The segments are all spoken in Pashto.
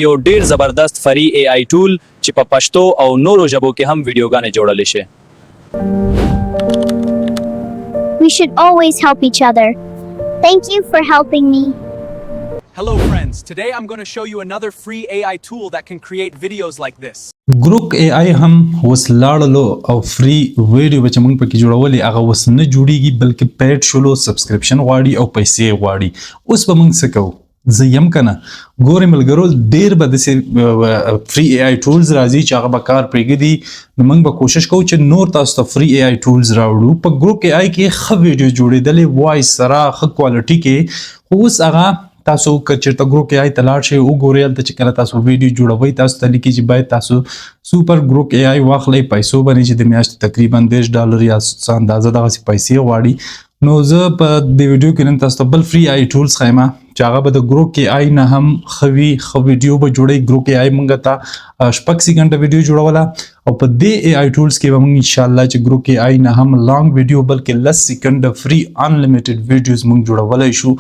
یو ډیر زبردست فري اي اي ټول چې په پښتو او نورو ژبو کې هم ویډیوګانې جوړلی شي. We should always help each other. Thank you for helping me. Hello friends, today I'm going to show you another free AI tool that can create videos like this. Grok AI هم وس لاړلو او فري ویډیو به چې موږ پکې جوړولې هغه وس نه جوړیږي بلکې پیډ شولو سبسکرپشن غواړي او پیسې غواړي. اوس به موږ څه کوو؟ زه یم کنه ګورې ملګرو ډېر به داسې فري اي آی ټولز راځي چې هغه به کار پرېږدي نو موږ به کوشش کوو چې نور تاسو ته فري اي آی ټولز راوړو. په ګروک اي آی کې ښه ویډیو جوړېدلې وایس سره ښه کوالټي کې خو اوس هغه تاسو که چېرته ګروک اي آی ته لاړ شئ وګورئ هلته چې کله تاسو ویډیو جوړوئ تاسو ته لیکي چې باید تاسو سوپر ګروک اي آی واخلئ پیسو باندې چې د میاشتې تقریبا $10 یا څه اندازه دغسې پیسې غواړي. نو زه په دې ویډیو کې نن تاسو ته بل فري آی ټولز ښیم چې هغه به د ګروک اي آی نه هم ښه وي ښه ویډیو به جوړوي. ګروک اي آی موږ ته 6 سیکنډه ویډیو جوړوله او په دې اي آی ټولز کې به موږ انشاءالله چې ګروک اي آی نه هم لانګ ویډیو بلکې 10 سیکنډه فري انلیمیټډ ویډیوز موږ جوړولی شو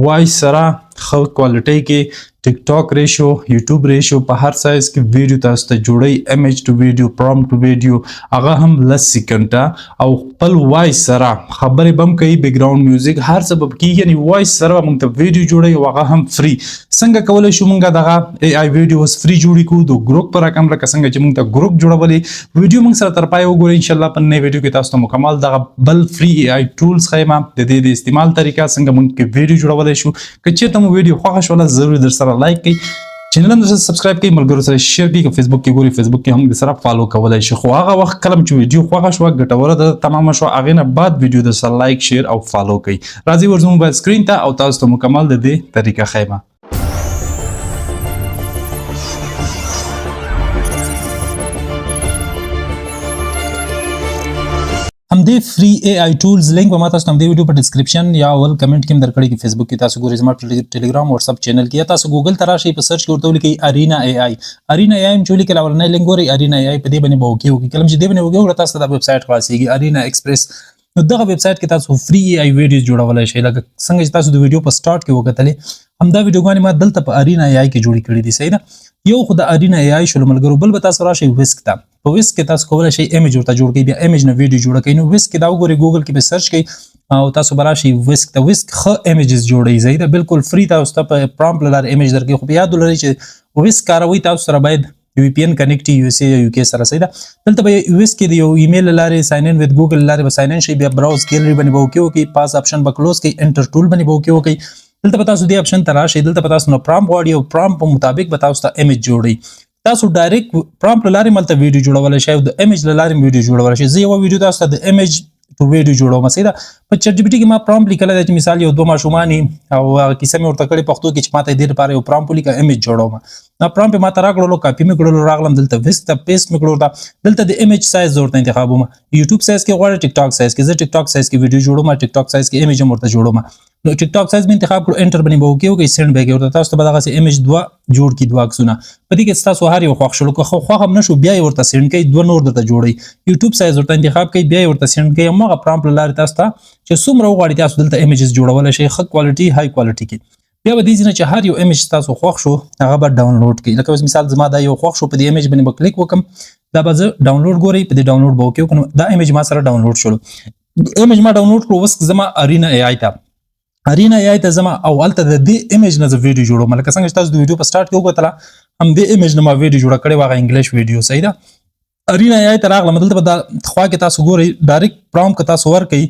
وایس سره ښه کوالټۍ کې ټیک ټاک ریشو یوټیوب ریشو په هر سایز کې ویډیو تاسو ته جوړوي امیج ټو ویډیو پرومپټ ټو ویډیو هغه هم 10 سیکنډه او خپل وایس سره خبرې به هم کوي بیک ګراوند میوزیک هر څه به کېږي یعنې وایس سره به موږ ته ویډیو جوړوي او هغه هم فري. څنګه کولی شو موږ دغه اي آی ویډیوز فري جوړې کړو د ګروک په رقم لکه څنګه چې موږ ته ګروک جوړولې ویډیو موږ سره تر پای وګورئ انشاءالله په نوې ویډیو کې تاسو ته مکمل دغه بل فري اي آی ټولز ښیم د دې د استعمال طریقه څنګه موږ کې ویډیو جوړولی شو. که چېرته مو ویډیو خوښه شوله ضروري در سره لایک کړئ چینل هم در سره سبسکرایب کړئ ملګرو سره شیر کړئ که فیسبوک کې ګورئ فیسبوک کې هم در سره فالو کولی شئ. خو هغه وخت کله چې ویډیو خوښه شوه ګټوره ده تمامه شوه هغې نه بعد ویډیو در سره لایک شیر او فالو کړئ. راځئ ورځو موبایل سکرین ته او تاسو ته مکمل د دې طریقه ښیم. همدې فري اي آی ټولز لینک به ما تاسو ته همدې ویډیو په ډسکرپشن یا اول کمنټ کې هم درکړی کې فیسبوک کې تاسو ګورئ زما ټلیګرام واتساپ چینل کې یا تاسو ګوګل ته راشئ په سرچ کې ورته ولیکئ ارینا اي آی ارینا اي آی هم چې ولیکئ اولنی لینک ګورئ ارینا اي آی په دې باندې به اوکې وکړي کله چې دې باندې وګورئ تاسو ته دا ویب سایټ خلاصېږي ارینا ایکسپریس. نو دغه ویب سایټ کې تاسو فري اي آی ویډیوز جوړولی شئ لکه څنګه چې تاسو د ویډیو په سټارټ کې وکتلې همدا ویډیوګانې ما دلته په ارینا اي آی کې جوړې کړي دي صحیح ده. یو خو د ارینا اي آی شولو ملګرو بل به تاسو راشئ ویسک ته په ویسک کې تاسو کولی شئ ایمیج ورته جوړ کړئ بیا ایمیج نه ویډیو جوړه کړئ. نو ویسک کې دا وګورئ ګوګل کې به سرچ کړئ او تاسو به راشئ ویسک ته ویسک ښه ایمیجز جوړوي صحیح ده بالکل فري تاسو ته په پرامپټ له لارې ایمیج درکوي. خو په یاد ولرئ چې ویسک کاروئ تاسو سره باید یو پی ان کنیکټ یو اس اے یا یو کې سره صحیح ده. دلته به ویسک کې د یو ایمیل له لارې ساین ان وذ ګوګل له لارې به ساین ان شئ بیا براوز ګیلري باندې به اوکې وکړئ پاس آپشن به کلوز کړئ انټر ټول باندې به اوکې وکړئ. دلته به تاسو دې آپشن ته راشئ دلته به تاسو نو پرامپټ غواړي او پرامپټ په مطابق به تاسو ته ایمیج جوړوي. تاسو ډایرکټ پرامپټ له لارې ملته ویډیو جوړولی شئ او د ایمیج له لارې ویډیو جوړولی شئ. زه یوه ویډیو تاسو ته د ایمیج ټو ویډیو جوړوم صحیح ده. په چټ جی پي ټي کې ما پرامپټ لیکلی دی چې مثال یو دوه ماشومان او هغه کیسه مې ورته کړې پښتو کې چې ما ته دې لپاره یو پرامپټ ولیکه ایمیج جوړوم. دا پرامپټ ما ته راکړلو کاپي مې کړلو راغلم دلته ویسک ته پیسټ مې کړو ورته دلته د ایمیج سایز ورته انتخابوم یوټیوب سایز کې غواړم ټیک ټاک سایز کې زه ټیک ټاک سایز کې ویډیو جوړوم ټیک ټاک سایز کې ایمیج هم ورته جوړوم. نو ټیک ټاک سایز مې انتخاب کړو انټر باندې به اوکې وکړئ سینډ به یې ورته تاسو ته به دغسې ایمیج دوه جوړ کړي دوه عکسونه په دې کې ستاسو هر یو خوښ شلو که خوښ هم نه شو بیا یې ورته سینډ کوئ دوه نور درته جوړوي یوټیوب سایز ورته انتخاب کوئ بیا یې ورته سینډ کوئ هماغه پرامپټ له لارې تاسو ته چې څومره وغواړئ تاسو دلته ایمیجز جوړولی شئ ښه کوالټي های کوالټي کې. بیا به دې ځینه چې هر یو ایمیج تاسو خوښ شو هغه به ډاونلوډ کړئ لکه اوس مثال زما دا یو خوښ شو په دې ایمیج باندې به کلیک وکړم دا به زه ډاونلوډ ګورئ په دې ډاونلوډ به اوکې وکړم دا ایمیج ما سره ډاونلوډ شولو ایمیج ما ډاونلوډ کړو اوس زما ارینا اي آی ته ارینا اي آی ته زما او هلته د دې ایمیج نه زه ویډیو جوړوم لکه څنګه چې تاسو د ویډیو په سټارټ کې وکتله همدې ایمیج نه ما ویډیو جوړه کړې وه هغه انګلیش ویډیو صحیح ده. ارینا اي آی ته راغلم دلته به دا خوا کې تاسو ګورئ ډایرکټ پرامپټ که تاسو ورکئ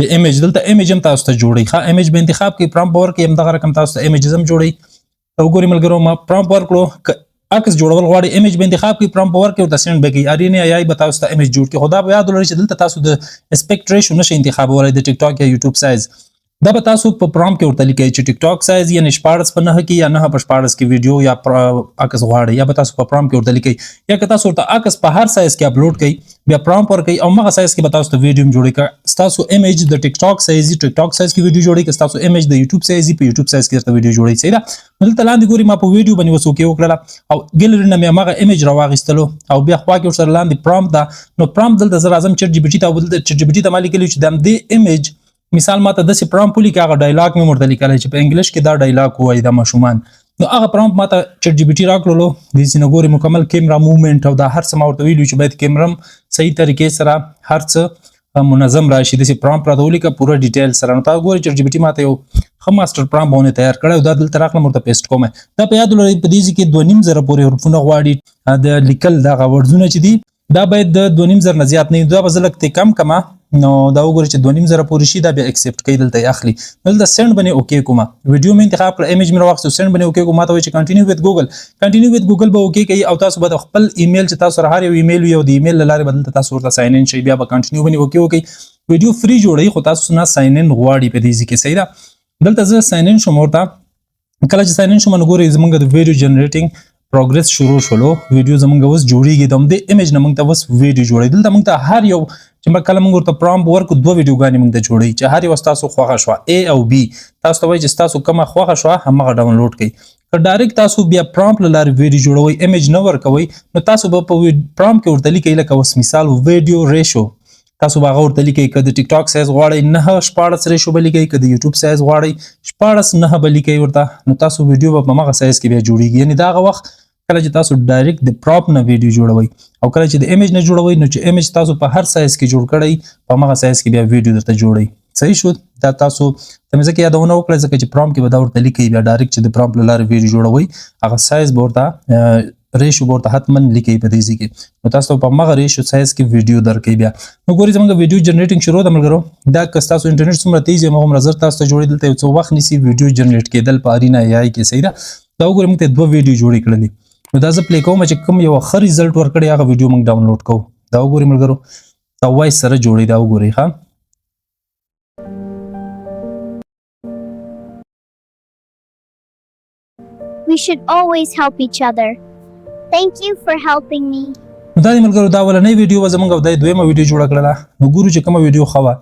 د ایمیج دلته ایمیج هم تاسو ته جوړوي ښه ایمیج به انتخاب کړئ پرامپټ به ورکئ همدغه رقم تاسو ته ایمیجز هم جوړوي. وګورئ ملګرو ما پرامپټ ورکړو که عکس جوړول غواړئ ایمیج به انتخاب کړئ پرامپټ به ورکړئ ورته سینډ به کړئ ارینا اي آی به تاسو ته ایمیج جوړ کړي. خو دا به یاد ولرئ چې دلته تاسو د اسپیکټ ریشو نشئ انتخابولی د ټیک ټاک یا یوټیوب سایز دا به تاسو په پرامپټ کې ورته لیکئ چې ټیک ټاک سایز یا 14 په 9 کې یا 9 په 14 کې ویډیو یا عکس غواړئ یا به تاسو په پرامپټ کې ورته لیکئ یا که تاسو ورته عکس په هر سایز کې اپلوډ کړئ بیا پرامپټ ورکئ او هغه سایز کې به تاسو ته ویډیو هم جوړوي که ستاسو ایمیج د ټیک ټاک سایز ټیک ټاک سایز کې ویډیو جوړوي که ستاسو ایمیج د یوټیوب سایز په یوټیوب سایز کې درته ویډیو جوړوي صحیح ده. دلته لاندې ګورئ ما په ویډیو باندې اوس اوکې وکړله او ګیلري نه مې هماغه ایمیج راواخیستلو او بیا خوا کې ورسره لاندې پرامپټ ده نو پرامپټ دلته زه راځم چټ جی پي ټي ته او دلته چټ جی پي ټي ته ما لیکلي چې د همدې ایمیج مثال ما ته داسې پرامپټ ولیکه هغه ډایلاګ مې ورته لیکلی چې په انګلیش کې دا ډایلاګ ووایي دا ماشومان نو هغه پرامپټ ماته چټ جی پی ټي راکړلو د سینه ګوري مکمل کیمرا موومنت او دا هر څه ما ورته ویلو چې باید کیمرم صحیح طریقې سره هر څه منظم راشي داسې پرامپټ راته ولیکه پوره ډیټیل سره نو تاسو ګورئ چټ جی پی ټي ماته یو ښه ماسټر پرامپټ باندې تیار کړی او دا دلته راکړم ورته پیسټ کوم دا په یاد ولرئ په دې کې 2.5 پورې حروفونه غواړي د لیکل دغه وردونه چې دي دا باید د 2.5 نه زیات نه دا به زه لږ کم کما نو دا وګورئ چې 2.5 پورې شي دا بیا اکسپټ کوي دلته اخلي دلته سند باندې اوکې کوم ویډیو مې انتخاب کړ ایمیج مې راوخت سند باندې اوکې کوم ماته وایي چې کنټینیو وذ ګوګل به اوکې کوي او تاسو به خپل ایمیل چې تاسو سره هر یو ایمیل وي او د ایمیل لاره بدل تاسو ورته ساين ان شي بیا به کنټینیو باندې اوکې وکړي ویډیو فری جوړي خو تاسو نه ساين ان غواړي په دې کې صحیح ده دلته زه ساين ان شوم ورته کله چې ساين ان شوم نو ګورئ زمونږ د ویډیو جنریټینګ پروګرس شروع شولو ویډیو زمونږ اوس جوړیږي د ایمیج نه موږ ته اوس ویډیو جوړي دلته موږ ته هر یو چې کله موږ ورته پرامپټ ورکو دوه ویډیوګانې موږ ته جوړي چې هر یو تاسو خوښه شوه A او B تاسو ته وایي چې تاسو کومه خوښه شوه همغه ډاونلوډ کړئ که ډایرکټ تاسو بیا پرامپټ له لارې ویډیو جوړوئ ایمیج نه ورکوئ نو تاسو به په پرامپټ کې ورته لیکئ لکه اوس مثال ویډیو ریشو تاسو به هغه ورته لیکئ که د ټیک ټاک سایز غواړئ 9:14 ریشو به لیکئ که د یوټیوب سایز غواړئ 14:9 به لیکئ ورته نو تاسو ویډیو به په همغه سایز کې بیا جوړیږي یعنې دا هغه وخت کله چې تاسو ډایرکټ د پراپ نه ویډیو جوړوئ او کله چې د ایمیج نه جوړوئ نو چې ایمیج تاسو په هر سایز کې جوړ کړئ په همغه سایز کې بیا ویډیو درته جوړئ صحیح شو دا تاسو ته مې ځکه یادونه وکړه ځکه چې پرامپټ کې به دا ورته لیکئ بیا ډایرکټ چې د پرامپټ له لارې ویډیو جوړوئ هغه سایز به ورته ریشو به ورته حتما لیکئ په دې ځای کې نو تاسو په همغه ریشو سایز کې ویډیو درکوي بیا نو ګورئ زموږ ویډیو جنریټینګ شروع ده ملګرو دا که ستاسو انټرنیټ څومره تیز وي هغومره زر تاسو ته جوړېدل ته یو څه وخت نیسي ویډیو جنریټ کېدل په ارینا AI کې صحیح ده دا وګورئ موږ ته 2 ویډیو جوړې کړلې نو دا زه پلی کوم چې کوم یو ښه ریزلټ ورکړی هغه ویډیو موږ ډاونلوډ کوو دا وګورئ ملګرو دا وایس سره جوړی دا وګورئ ښه We should always help each other. Thank you for helping me. نو دا د ملګرو دا ولنۍ ویډیو وه زموږ او دا دویمه ویډیو جوړه کړله نو ګورو چې کومه ویډیو ښه وه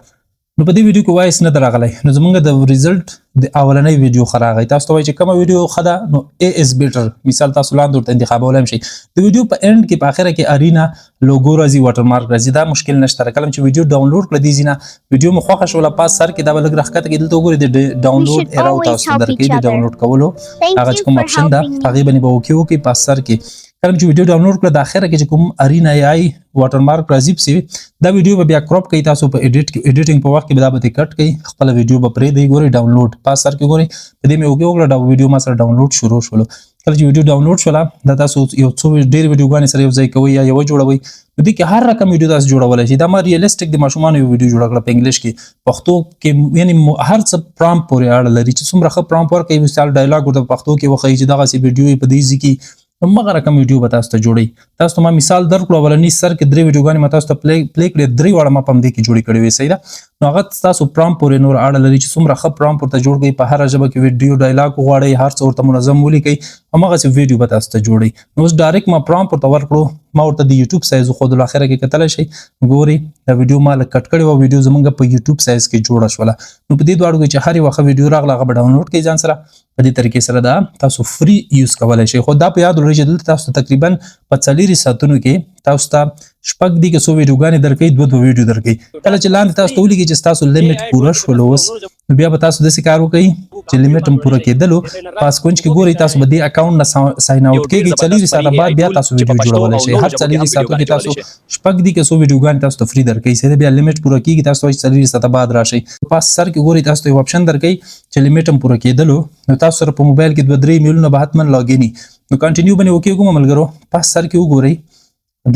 نو په دې ویډیو کې وایس نه ده راغلی نو زموږ د ریزلټ د اولنۍ ویډیو ښه راغی تاسو ته وایي چې کومه ویډیو ښه ده نو A is better مثال تاسو لاندې ورته انتخابولی هم شئ د ویډیو په اینډ کې په اخره کې ارینا لوګو راځي واټر مارک راځي دا مشکل نشته کله چې ویډیو ډاونلوډ کړه دې ځای نه ویډیو مو خوښه شوله پاس سر کې دا به لږ راښکته کېدل ته وګورئ د ډاونلوډ ایرا تاسو ته درکوي د ډاونلوډ کولو هغه چې کوم اپشن ده هغې باندې به اوکې وکړئ پاس سر کې کله چې ویډیو ډاونلوډ کړه د اخره کې چې کوم ارینا AI واټر مارک راځي پسې دا ویډیو به بیا کراپ کوي تاسو په ایډیټینګ په وخت کې به دا به کټ کوي خپله ویډیو به پرېږدئ ګورئ ډاونلوډ پاس سر کې ګورئ په دې مې اوکې وکړه دا ویډیو ما سره ډاونلوډ شروع شولو کله چې ویډیو ډاونلوډ شوله دا تاسو یو څو ډېرې ویډیوګانې سره یو ځای کوئ یا یوه جوړوئ نو دې کې هر رقم ویډیو تاسو جوړولی شئ دا ما ریلسټک د ماشومانو یو ویډیو جوړه کړه په انګلیش کې پښتو کې یعنې هر څه پرامپټ پورې اړه لري چې څومره ښه پرامپټ ورکوي مثال ډایلاګ ورته په پښتو کې وښیي چې دغسې ویډیو یې په دې ځای کې همغه رقم ویډیو به تاسو ته جوړوي تاسو ته ما مثال درکړو اولني سر کې 3 ویډیوګانې ما تاسو ته پلی کړې 3 واړه ما په همدې کې جوړې کړې وې صحیح ده نو هغه ستاسو پرامپټ پورې نور اړه لري چې څومره ښه پرامپټ ورته جوړ کړئ په هره ژبه کې ویډیو ډایلاګ وغواړئ هر څه ورته منظم ولیکئ همغسې ویډیو به تاسو ته جوړوي نو اوس ډایرکټ ما پرامپټ ورته ورکړو ما ورته د یوټیوب سایز وښودلو اخره کې کتلی شئ ګورئ دا ویډیو ما لږ کټ کړې وه ویډیو زموږ په یوټیوب سایز کې جوړه شوله نو په دې دواړو کې چې هر یوه ښه ویډیو راغله هغه به ډاونلوډ کړئ ځان سره په دې طریقې سره دا تاسو فری یوز کولی شئ خو دا په یاد ولرئ چې دلته تاسو ته تقریبا په 4 ساعتونو کې تاسو ته شپږ دي که څو ویډیوګانې درکوي 2 ویډیو درکوي کله چې لاندې تاسو ته ولیکي چې ستاسو لیمټ پوره شولو اوس نو بیا به تاسو داسې کار وکړئ چې لیمټ هم پوره کېدلو پاس کونج کې ګورئ تاسو به دې اکاونټ نه ساین اوټ کېږئ 4 ساعته بعد بیا تاسو ویډیو جوړولی شئ هر 4 ساعتو کې تاسو شپږ دي که څو ویډیوګانې تاسو ته فری درکوي صحیح بیا لیمټ پوره کېږي تاسو وایي 4 ساعته بعد راشئ پاس سر کې ګورئ تاسو ته یو اپشن درکوي چې لیمټ هم پوره کېدلو نو تاسو سره په موبایل کې 2-3 ایمیلونه به حتما لاګین نو کنټینیو باندې اوکې کوم ملګرو پاس سر کې وګورئ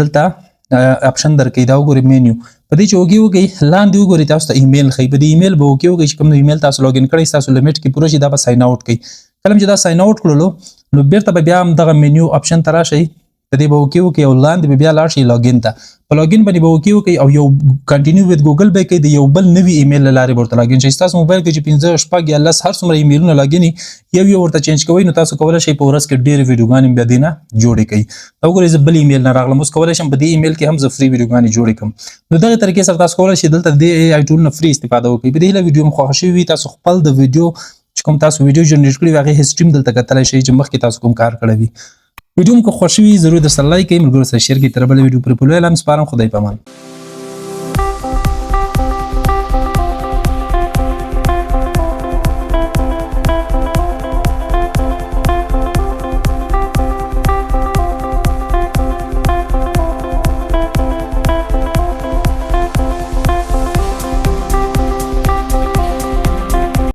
دلته اپشن درکوي دا وګورئ مینیو په دې چې اوکې وکړئ لاندې وګورئ تاسو ته ایمیل ښیي په دې ایمیل به اوکې وکړئ چې کوم ایمیل تاسو لاګین کړئ ستاسو لیمټ کې پوره شي دا به ساین اوټ کوي کله چې دا ساین اوټ کړلو نو بیرته به بیا هم دغه مینیو اپشن ته راشئ په دې به اوکې وکړئ او لاندې به بیا لاړ شئ لاګین ته په لاګین باندې به اوکې وکړئ او یو کنټینیو وذ ګوګل به کوئ د یو بل نوي ایمیل له لارې به ورته لاګین شئ ستاسو موبایل کې چې 15 شپږ یا 10 هر څومره ایمیلونه لاګین یو ورته چینج کوئ نو تاسو کولی شئ په ورځ کې ډېرې ویډیوګانې بیا دې نه جوړې کړئ دا وګورئ زه بل ایمیل نه راغلم اوس کولی شم په دې ایمیل کې هم زه فري ویډیوګانې جوړې کړم نو دغې طریقې سره تاسو کولی شئ دلته د AI ټول نه فري استفاده وکړئ په دې هیله ویډیو مو خوښه شوې وي تاسو خپل د ویډیو چې کوم تاسو ویډیو جنریټ کړي وي هغې هسټري هم دلته کتلی شئ چې مخکې تاسو کوم کار کړی وي ویډیو مو که خوښ وي ضرور درسره لایک کړئ ملګرو سره شیر کړئ تر بله ویډیو پورې په لوی اعلان سپارم خدای پامان